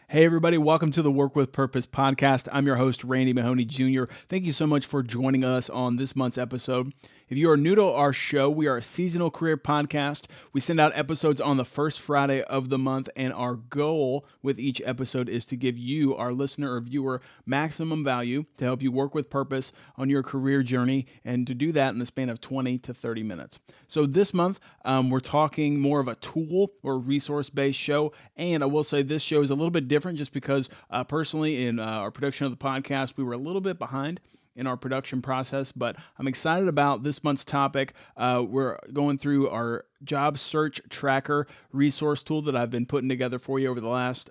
Hey, everybody, welcome to the Work with Purpose podcast. I'm your host, Randy Mahoney Jr. Thank you so much for joining us on this month's episode. If you are new to our show, we are a seasonal career podcast. We send out episodes on the first Friday of the month, and our goal with each episode is to give you, our listener or viewer, maximum value to help you work with purpose on your career journey, and to do that in the span of 20 to 30 minutes. So this month, we're talking more of a tool or resource-based show, and I will say this show is a little bit different just because personally in our production of the podcast, we were a little bit behind in our production process, but I'm excited about this month's topic. We're going through our job search tracker resource tool that I've been putting together for you over the last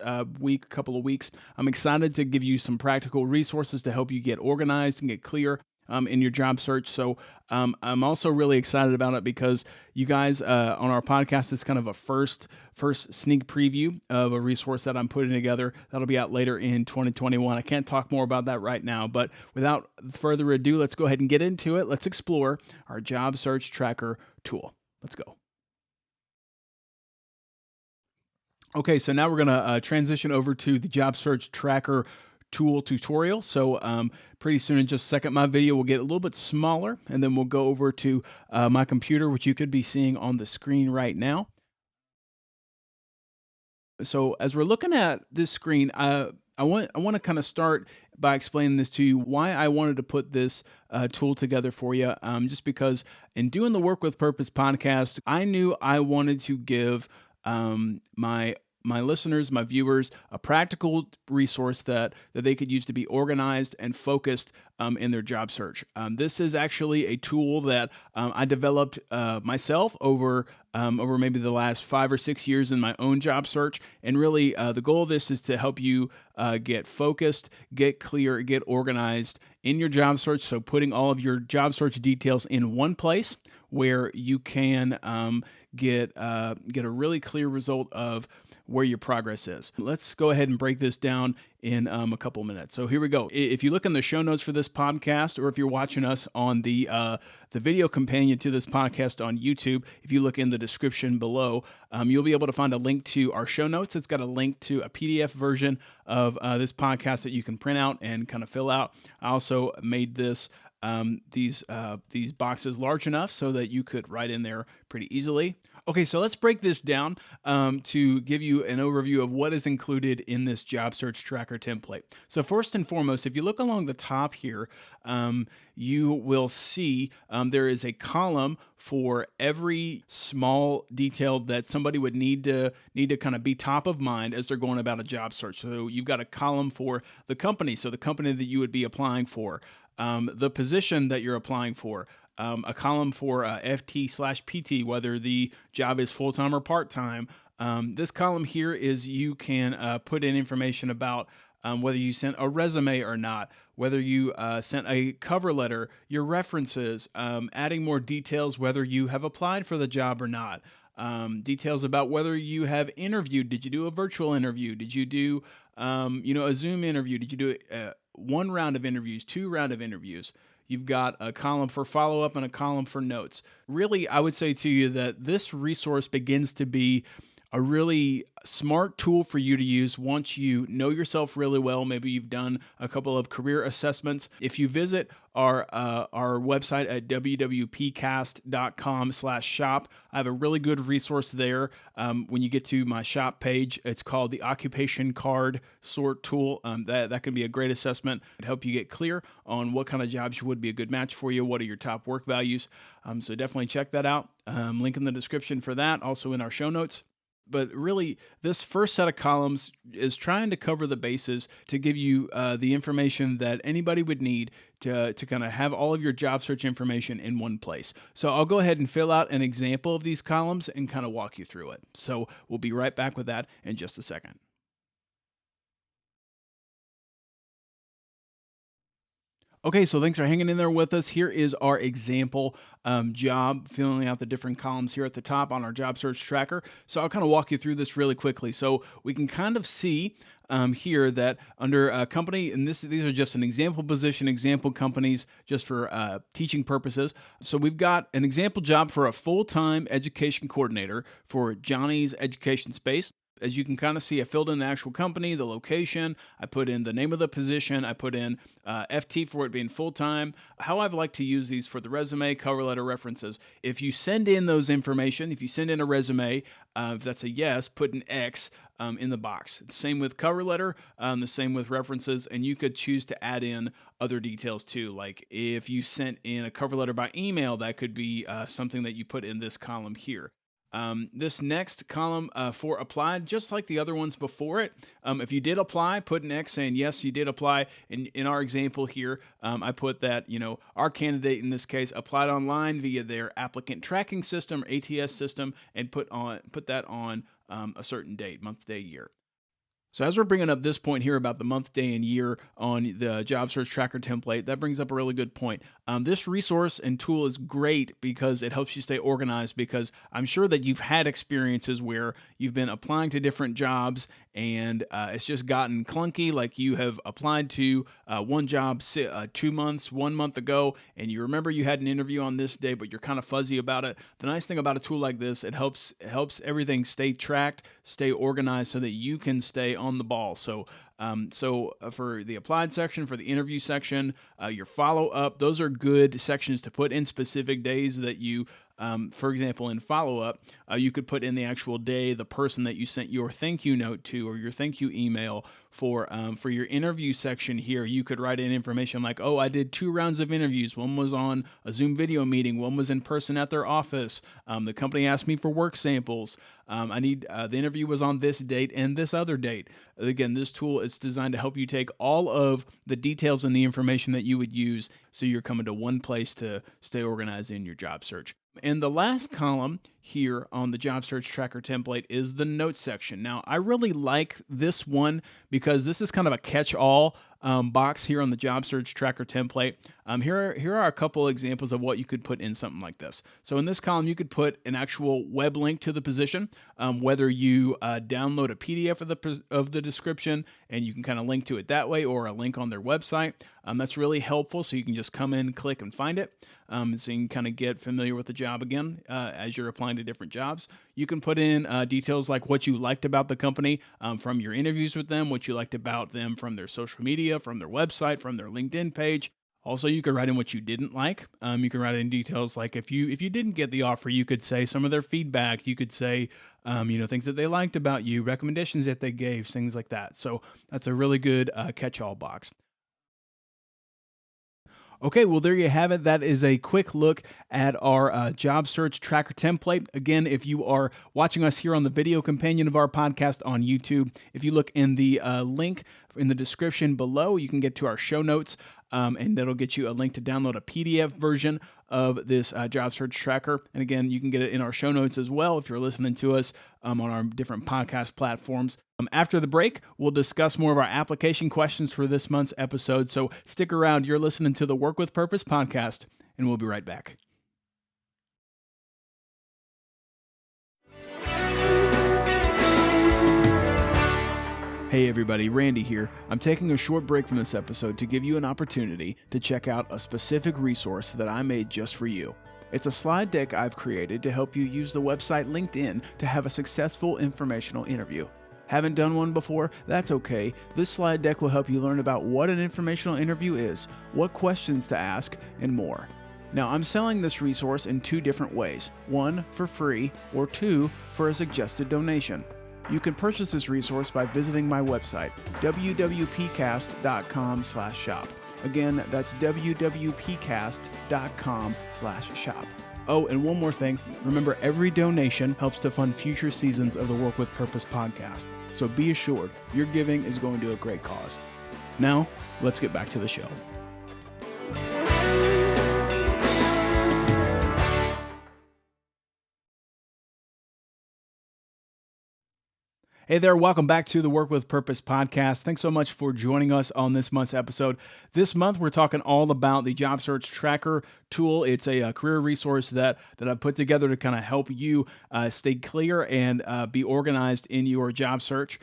couple of weeks. I'm excited to give you some practical resources to help you get organized and get clear in your job search. So I'm also really excited about it because you guys on our podcast, it's kind of a first sneak preview of a resource that I'm putting together that'll be out later in 2021. I can't talk more about that right now, but without further ado, let's go ahead and get into it. Let's explore our job search tracker tool. Let's go. Okay, so now we're going to transition over to the job search tracker tool tutorial. So pretty soon, in just a second, my video will get a little bit smaller, and then we'll go over to my computer, which you could be seeing on the screen right now. So as we're looking at this screen, I want to kind of start by explaining this to you, why I wanted to put this tool together for you. Just because in doing the Work with Purpose podcast, I knew I wanted to give my listeners, my viewers, a practical resource that they could use to be organized and focused in their job search. This is actually a tool that I developed myself over maybe the last 5 or 6 years in my own job search. And really, the goal of this is to help you get focused, get clear, get organized in your job search. So putting all of your job search details in one place where you can get a really clear result of where your progress is. Let's go ahead and break this down in a couple minutes. So here we go. If you look in the show notes for this podcast, or if you're watching us on the video companion to this podcast on YouTube, if you look in the description below, you'll be able to find a link to our show notes. It's got a link to a PDF version of this podcast that you can print out and kind of fill out. I also made these boxes large enough so that you could write in there pretty easily. Okay, so let's break this down to give you an overview of what is included in this job search tracker template. So first and foremost, if you look along the top here, you will see there is a column for every small detail that somebody would need to kind of be top of mind as they're going about a job search. So you've got a column for the company, so the company that you would be applying for, the position that you're applying for, a column for FT/PT, whether the job is full-time or part-time. This column here is you can put in information about whether you sent a resume or not, whether you sent a cover letter, your references, adding more details, whether you have applied for the job or not, details about whether you have interviewed. Did you do a virtual interview? Did you do a Zoom interview? Did you do one round of interviews, 2 rounds of interviews? You've got a column for follow-up and a column for notes. Really, I would say to you that this resource begins to be a really smart tool for you to use once you know yourself really well. Maybe you've done a couple of career assessments. If you visit our website at WWPCast.com/shop, I have a really good resource there. When you get to my shop page, it's called the Occupation Card Sort Tool. That can be a great assessment to help you get clear on what kind of jobs would be a good match for you. What are your top work values? So definitely check that out. Link in the description for that, also in our show notes. But really, this first set of columns is trying to cover the bases to give you the information that anybody would need to kind of have all of your job search information in one place. So I'll go ahead and fill out an example of these columns and kind of walk you through it. So we'll be right back with that in just a second. Okay, so thanks for hanging in there with us. Here is our example job, filling out the different columns here at the top on our job search tracker. So I'll kind of walk you through this really quickly. So we can kind of see here that under a company, and these are just an example position, example companies, just for teaching purposes. So we've got an example job for a full-time education coordinator for Johnny's Education Space. as you can kind of see, I filled in the actual company, the location, I put in the name of the position, I put in FT for it being full-time. How I've liked to use these for the resume, cover letter, references. If you send in those information, if you send in a resume, if that's a yes, put an X in the box. Same with cover letter, the same with references, and you could choose to add in other details too. Like if you sent in a cover letter by email, that could be something that you put in this column here. This next column for applied, just like the other ones before it, if you did apply, put an X saying, yes, you did apply. In our example here, I put that, our candidate in this case applied online via their applicant tracking system or ATS system and put that on a certain date, month, day, year. So as we're bringing up this point here about the month, day, and year on the job search tracker template, that brings up a really good point. This resource and tool is great because it helps you stay organized, because I'm sure that you've had experiences where you've been applying to different jobs and it's just gotten clunky. Like you have applied to one job 2 months, 1 month ago, and you remember you had an interview on this day, but you're kind of fuzzy about it. The nice thing about a tool like this, it helps everything stay tracked, stay organized, so that you can stay on the ball. So for the applied section, for the interview section, your follow-up, those are good sections to put in specific days that you, for example, in follow-up, you could put in the actual day, the person that you sent your thank you note to or your thank you email. For your interview section here, you could write in information like, oh, I did 2 rounds of interviews. One was on a Zoom video meeting. One was in person at their office. The company asked me for work samples. The interview was on this date and this other date. Again, this tool is designed to help you take all of the details and the information that you would use, so you're coming to one place to stay organized in your job search. And the last column here on the job search tracker template is the notes section. Now, I really like this one because this is kind of a catch-all box here on the job search tracker template. Here are a couple examples of what you could put in something like this. So in this column, you could put an actual web link to the position, whether you download a PDF of the description and you can kind of link to it that way, or a link on their website. That's really helpful, so you can just come in, click, and find it. So you can kind of get familiar with the job again as you're applying to different jobs. You can put in details like what you liked about the company from your interviews with them, what you liked about them from their social media, from their website, from their LinkedIn page. Also, you could write in what you didn't like. You can write in details like if you didn't get the offer, you could say some of their feedback. You could say things that they liked about you, recommendations that they gave, things like that. So that's a really good catch-all box. Okay, well, there you have it. That is a quick look at our job search tracker template. Again, if you are watching us here on the video companion of our podcast on YouTube, if you look in the link in the description below, you can get to our show notes, and that'll get you a link to download a PDF version of this job search tracker. And again, you can get it in our show notes as well if you're listening to us on our different podcast platforms. After the break, we'll discuss more of our application questions for this month's episode. So stick around. You're listening to the Work with Purpose podcast, and we'll be right back. Hey everybody, Randy here. I'm taking a short break from this episode to give you an opportunity to check out a specific resource that I made just for you. It's a slide deck I've created to help you use the website LinkedIn to have a successful informational interview. Haven't done one before? That's okay. This slide deck will help you learn about what an informational interview is, what questions to ask, and more. Now, I'm selling this resource in 2 different ways. 1, for free, or 2, for a suggested donation. You can purchase this resource by visiting my website, WWPcast.com/shop. Again, that's WWPcast.com/shop. Oh, and one more thing. Remember, every donation helps to fund future seasons of the Work with Purpose podcast. So be assured, your giving is going to a great cause. Now, let's get back to the show. Hey there, welcome back to the Work with Purpose podcast. Thanks so much for joining us on this month's episode. This month, we're talking all about the job search tracker tool. It's a career resource that I've put together to kind of help you stay clear and be organized in your job search.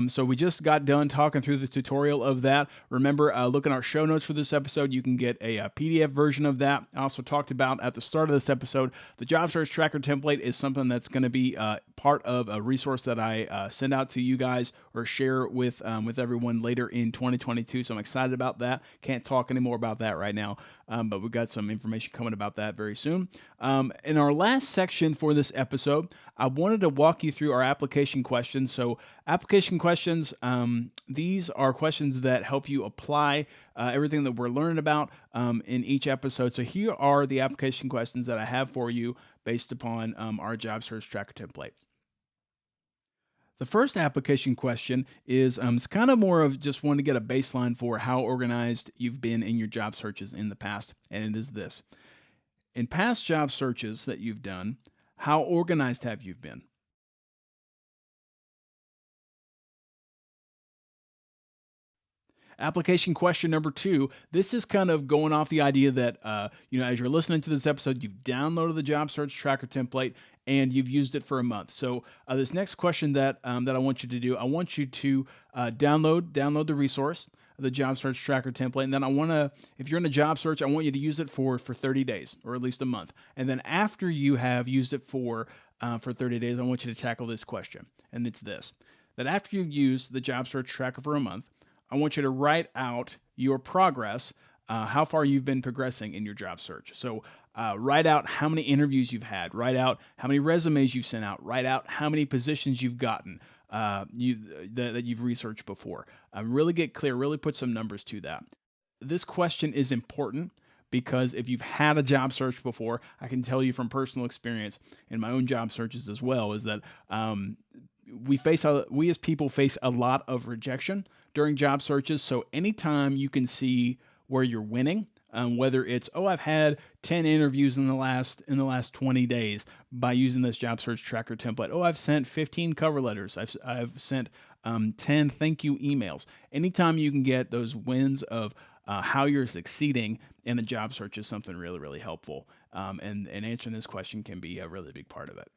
So we just got done talking through the tutorial of that. Remember, look in our show notes for this episode. You can get a PDF version of that. I also talked about at the start of this episode, the job search tracker template is something that's going to be part of a resource that I send out to you guys or share with everyone later in 2022. So I'm excited about that. Can't talk anymore about that right now, but we've got some information coming about that very soon. In our last section for this episode, I wanted to walk you through our application questions. So application questions, these are questions that help you apply everything that we're learning about in each episode. So here are the application questions that I have for you based upon our job search tracker template. The first application question is it's kind of more of just wanting to get a baseline for how organized you've been in your job searches in the past. And it is this. In past job searches that you've done, how organized have you been? Application question number 2. This is kind of going off the idea that, as you're listening to this episode, you've downloaded the job search tracker template and you've used it for a month. So this next question that I want you to do, I want you to download the resource, the job search tracker template. And then if you're in a job search, I want you to use it for 30 days or at least a month. And then after you have used it for 30 days, I want you to tackle this question. And it's this, that after you've used the job search tracker for a month, I want you to write out your progress, how far you've been progressing in your job search. So write out how many interviews you've had, write out how many resumes you've sent out, write out how many positions you've gotten that you've researched before. Really get clear, really put some numbers to that. This question is important because if you've had a job search before, I can tell you from personal experience in my own job searches as well, is that we as people face a lot of rejection during job searches. So anytime you can see where you're winning, whether it's, I've had 10 interviews in the last 20 days by using this job search tracker template. I've sent 15 cover letters. I've sent 10 thank you emails. Anytime you can get those wins of how you're succeeding in a job search is something really, really helpful. And answering this question can be a really big part of it.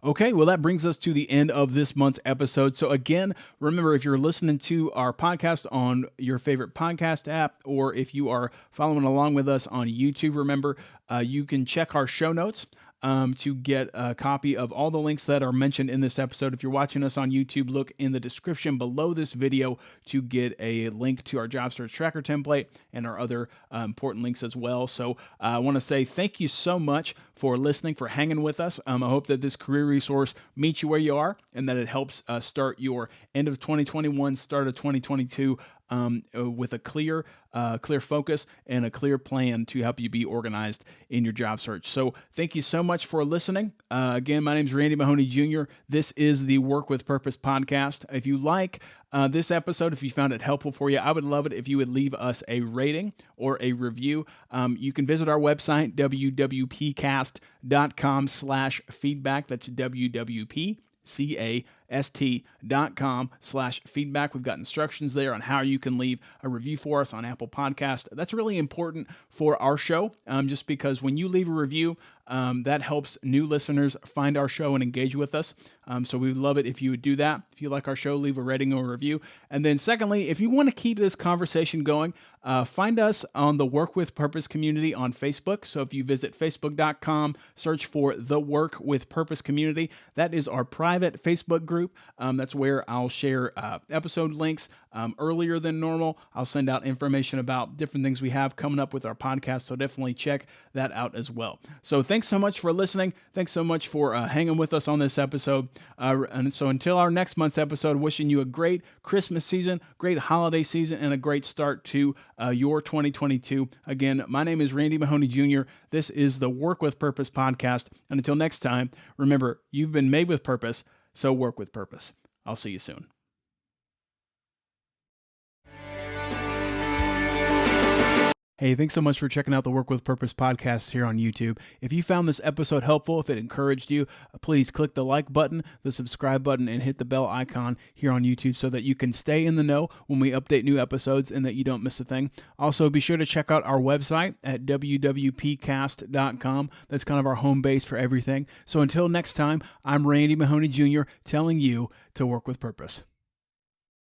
Okay, well, that brings us to the end of this month's episode. So again, remember, if you're listening to our podcast on your favorite podcast app, or if you are following along with us on YouTube, remember, you can check our show notes to get a copy of all the links that are mentioned in this episode. If you're watching us on YouTube, look in the description below this video to get a link to our job search tracker template and our other important links as well. So I want to say thank you so much for listening, for hanging with us. I hope that this career resource meets you where you are and that it helps start your end of 2021, start of 2022 with a clear focus and a clear plan to help you be organized in your job search. So thank you so much for listening. Again, my name is Randy Mahoney Jr. This is the Work with Purpose podcast. If you like this episode, if you found it helpful for you, I would love it if you would leave us a rating or a review. You can visit our website, WWPcast.com/feedback. That's WWPcast.com/feedback. We've got instructions there on how you can leave a review for us on Apple Podcast. That's really important for our show, just because when you leave a review, that helps new listeners find our show and engage with us. So we would love it if you would do that. If you like our show, leave a rating or a review. And then secondly, if you want to keep this conversation going, find us on the Work with Purpose community on Facebook. So if you visit facebook.com, search for the Work with Purpose community. That is our private Facebook group. That's where I'll share episode links earlier than normal. I'll send out information about different things we have coming up with our podcast. So definitely check that out as well. So thanks so much for listening. Thanks so much for hanging with us on this episode. And so until our next month's episode, wishing you a great Christmas season, great holiday season, and a great start to your 2022. Again, my name is Randy Mahoney Jr. This is the Work with Purpose podcast. And until next time, remember, you've been made with purpose, so work with purpose. I'll see you soon. Hey, thanks so much for checking out the Work with Purpose podcast here on YouTube. If you found this episode helpful, if it encouraged you, please click the like button, the subscribe button, and hit the bell icon here on YouTube so that you can stay in the know when we update new episodes and that you don't miss a thing. Also, be sure to check out our website at WWPcast.com. That's kind of our home base for everything. So until next time, I'm Randy Mahoney Jr. telling you to work with purpose.